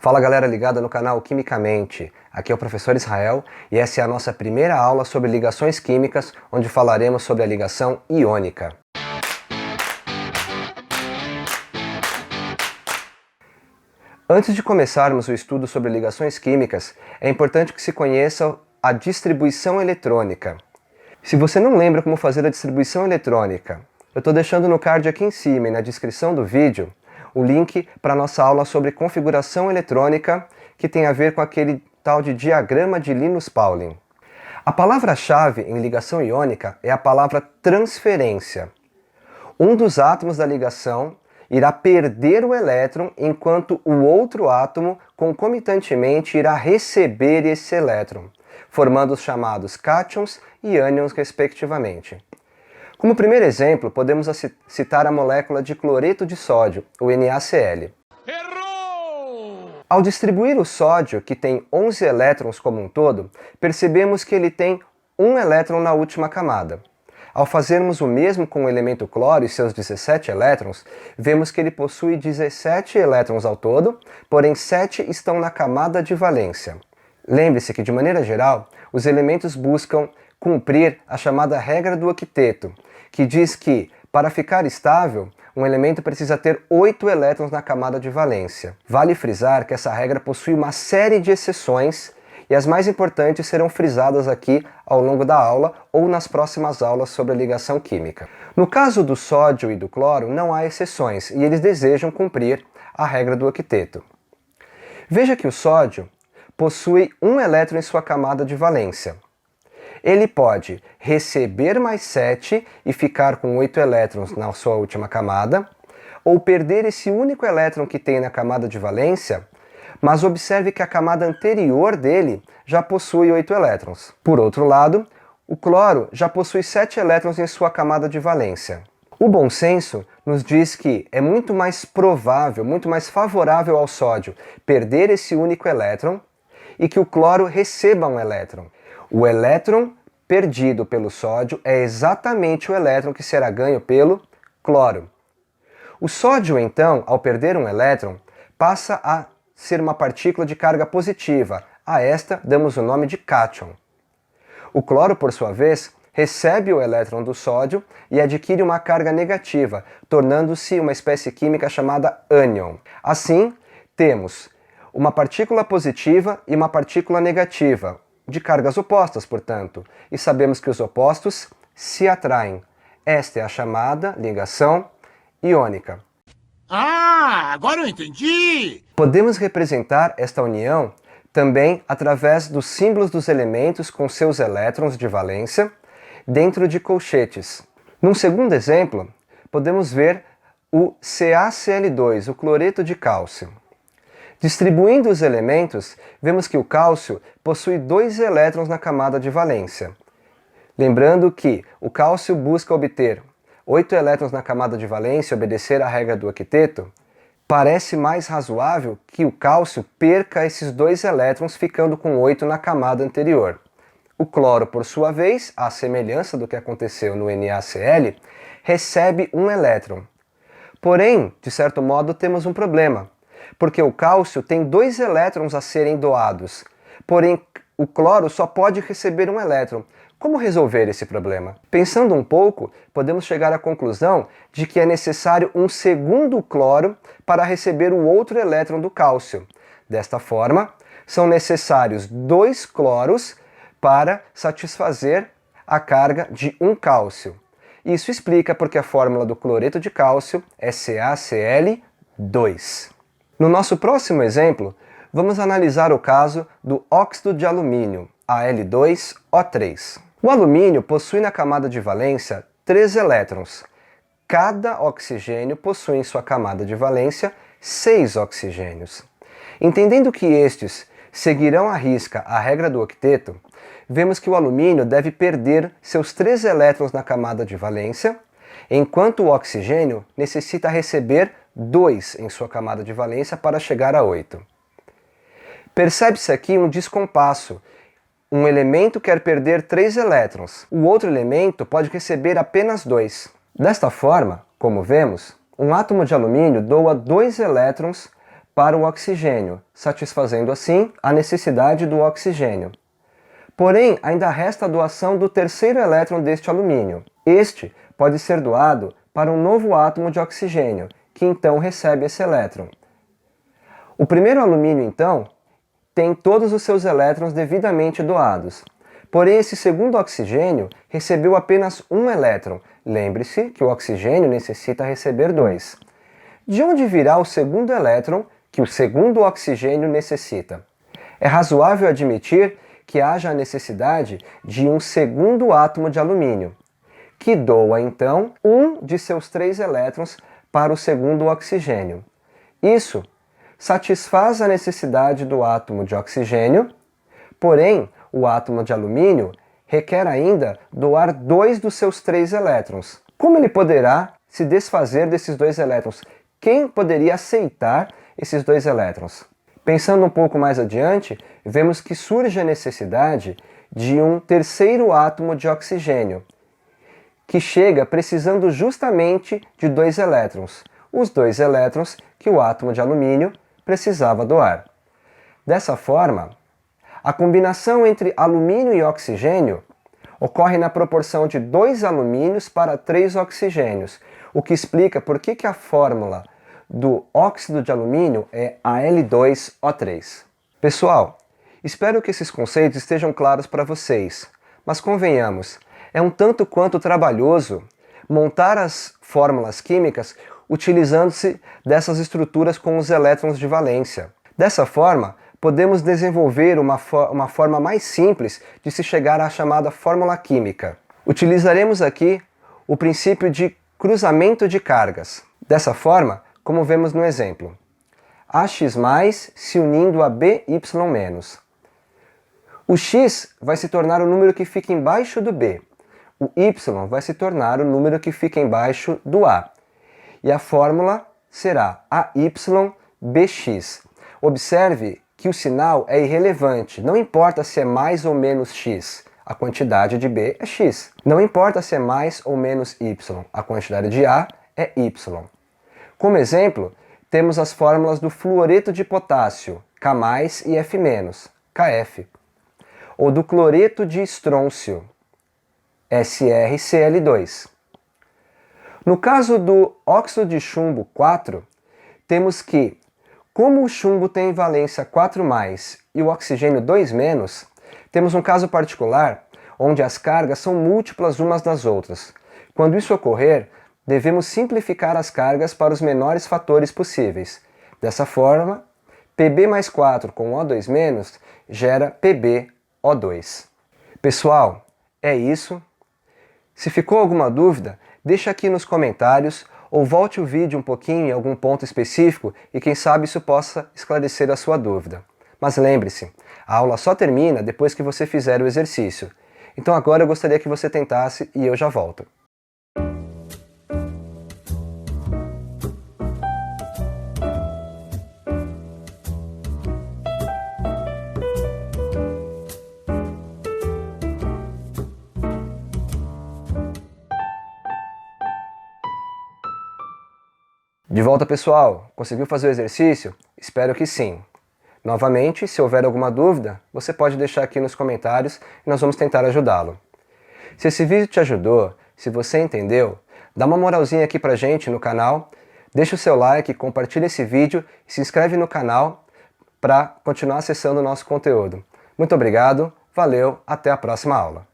Fala galera ligada no canal Quimicamente, aqui é o professor Israel e essa é a nossa primeira aula sobre ligações químicas, onde falaremos sobre a ligação iônica. Antes de começarmos o estudo sobre ligações químicas, é importante que se conheça a distribuição eletrônica. Se você não lembra como fazer a distribuição eletrônica, eu estou deixando no card aqui em cima e na descrição do vídeo o link para a nossa aula sobre configuração eletrônica, que tem a ver com aquele tal de diagrama de Linus-Pauling. A palavra-chave em ligação iônica é a palavra transferência. Um dos átomos da ligação irá perder o elétron, enquanto o outro átomo concomitantemente irá receber esse elétron, formando os chamados cátions e ânions respectivamente. Como primeiro exemplo, podemos citar a molécula de cloreto de sódio, o NaCl. Errou! Ao distribuir o sódio, que tem 11 elétrons como um todo, percebemos que ele tem um elétron na última camada. Ao fazermos o mesmo com o elemento cloro e seus 17 elétrons, vemos que ele possui 17 elétrons ao todo, porém 7 estão na camada de valência. Lembre-se que, de maneira geral, os elementos buscam cumprir a chamada regra do octeto, que diz que, para ficar estável, um elemento precisa ter 8 elétrons na camada de valência. Vale frisar que essa regra possui uma série de exceções, e as mais importantes serão frisadas aqui ao longo da aula ou nas próximas aulas sobre a ligação química. No caso do sódio e do cloro, não há exceções, e eles desejam cumprir a regra do octeto. Veja que o sódio possui um elétron em sua camada de valência. Ele pode receber mais 7 e ficar com 8 elétrons na sua última camada, ou perder esse único elétron que tem na camada de valência, mas observe que a camada anterior dele já possui 8 elétrons. Por outro lado, o cloro já possui 7 elétrons em sua camada de valência. O bom senso nos diz que é muito mais provável, muito mais favorável ao sódio perder esse único elétron e que o cloro receba um elétron. O elétron perdido pelo sódio é exatamente o elétron que será ganho pelo cloro. O sódio, então, ao perder um elétron, passa a ser uma partícula de carga positiva. A esta damos o nome de cátion. O cloro, por sua vez, recebe o elétron do sódio e adquire uma carga negativa, tornando-se uma espécie química chamada ânion. Assim, temos uma partícula positiva e uma partícula negativa, de cargas opostas, portanto, e sabemos que os opostos se atraem. Esta é a chamada ligação iônica. Ah, agora eu entendi! Podemos representar esta união também através dos símbolos dos elementos com seus elétrons de valência dentro de colchetes. Num segundo exemplo, podemos ver o CaCl2, o cloreto de cálcio. Distribuindo os elementos, vemos que o cálcio possui 2 elétrons na camada de valência. Lembrando que o cálcio busca obter 8 elétrons na camada de valência e obedecer à regra do octeto, parece mais razoável que o cálcio perca esses 2 elétrons, ficando com 8 na camada anterior. O cloro, por sua vez, à semelhança do que aconteceu no NaCl, recebe um elétron. Porém, de certo modo, temos um problema, porque o cálcio tem 2 elétrons a serem doados, porém o cloro só pode receber um elétron. Como resolver esse problema? Pensando um pouco, podemos chegar à conclusão de que é necessário um segundo cloro para receber o outro elétron do cálcio. Desta forma, são necessários 2 cloros para satisfazer a carga de um cálcio. Isso explica porque a fórmula do cloreto de cálcio é CaCl2. No nosso próximo exemplo, vamos analisar o caso do óxido de alumínio, Al2O3. O alumínio possui na camada de valência 3 elétrons. Cada oxigênio possui em sua camada de valência 6 oxigênios. Entendendo que estes seguirão à risca a regra do octeto, vemos que o alumínio deve perder seus 3 elétrons na camada de valência, enquanto o oxigênio necessita receber 2 em sua camada de valência para chegar a 8. Percebe-se aqui um descompasso. Um elemento quer perder 3 elétrons, o outro elemento pode receber apenas 2. Desta forma, como vemos, um átomo de alumínio doa 2 elétrons para o oxigênio, satisfazendo assim a necessidade do oxigênio. Porém, ainda resta a doação do terceiro elétron deste alumínio. Este pode ser doado para um novo átomo de oxigênio, que então recebe esse elétron. O primeiro alumínio, então, tem todos os seus elétrons devidamente doados. Porém, esse segundo oxigênio recebeu apenas um elétron. Lembre-se que o oxigênio necessita receber dois. De onde virá o segundo elétron que o segundo oxigênio necessita? É razoável admitir que haja a necessidade de um segundo átomo de alumínio, que doa então um de seus 3 elétrons para o segundo oxigênio. Isso satisfaz a necessidade do átomo de oxigênio, porém, o átomo de alumínio requer ainda doar 2 dos seus 3 elétrons. Como ele poderá se desfazer desses 2 elétrons? Quem poderia aceitar esses 2 elétrons? Pensando um pouco mais adiante, vemos que surge a necessidade de um terceiro átomo de oxigênio, que chega precisando justamente de 2 elétrons, os 2 elétrons que o átomo de alumínio precisava doar. Dessa forma, a combinação entre alumínio e oxigênio ocorre na proporção de 2 alumínios para 3 oxigênios, o que explica por que a fórmula do óxido de alumínio é Al2O3. Pessoal, espero que esses conceitos estejam claros para vocês, mas convenhamos, é um tanto quanto trabalhoso montar as fórmulas químicas utilizando-se dessas estruturas com os elétrons de valência. Dessa forma, podemos desenvolver uma forma mais simples de se chegar à chamada fórmula química. Utilizaremos aqui o princípio de cruzamento de cargas. Dessa forma, como vemos no exemplo, AX+ se unindo a BY-. O X vai se tornar o número que fica embaixo do B. O Y vai se tornar o número que fica embaixo do A. E a fórmula será AYBX. Observe que o sinal é irrelevante, não importa se é mais ou menos X, a quantidade de B é X. Não importa se é mais ou menos Y, a quantidade de A é Y. Como exemplo, temos as fórmulas do fluoreto de potássio, K+ e F-, KF. Ou do cloreto de estrôncio, SrCl2. No caso do óxido de chumbo 4, temos que, como o chumbo tem valência 4+ e o oxigênio 2-, temos um caso particular onde as cargas são múltiplas umas das outras. Quando isso ocorrer, devemos simplificar as cargas para os menores fatores possíveis. Dessa forma, Pb+4 com O2- gera PbO2. Pessoal, é isso. Se ficou alguma dúvida, deixa aqui nos comentários ou volte o vídeo um pouquinho em algum ponto específico e quem sabe isso possa esclarecer a sua dúvida. Mas lembre-se, a aula só termina depois que você fizer o exercício. Então agora eu gostaria que você tentasse e eu já volto. De volta, pessoal! Conseguiu fazer o exercício? Espero que sim. Novamente, se houver alguma dúvida, você pode deixar aqui nos comentários e nós vamos tentar ajudá-lo. Se esse vídeo te ajudou, se você entendeu, dá uma moralzinha aqui pra gente no canal, deixa o seu like, compartilha esse vídeo e se inscreve no canal para continuar acessando o nosso conteúdo. Muito obrigado, valeu, até a próxima aula!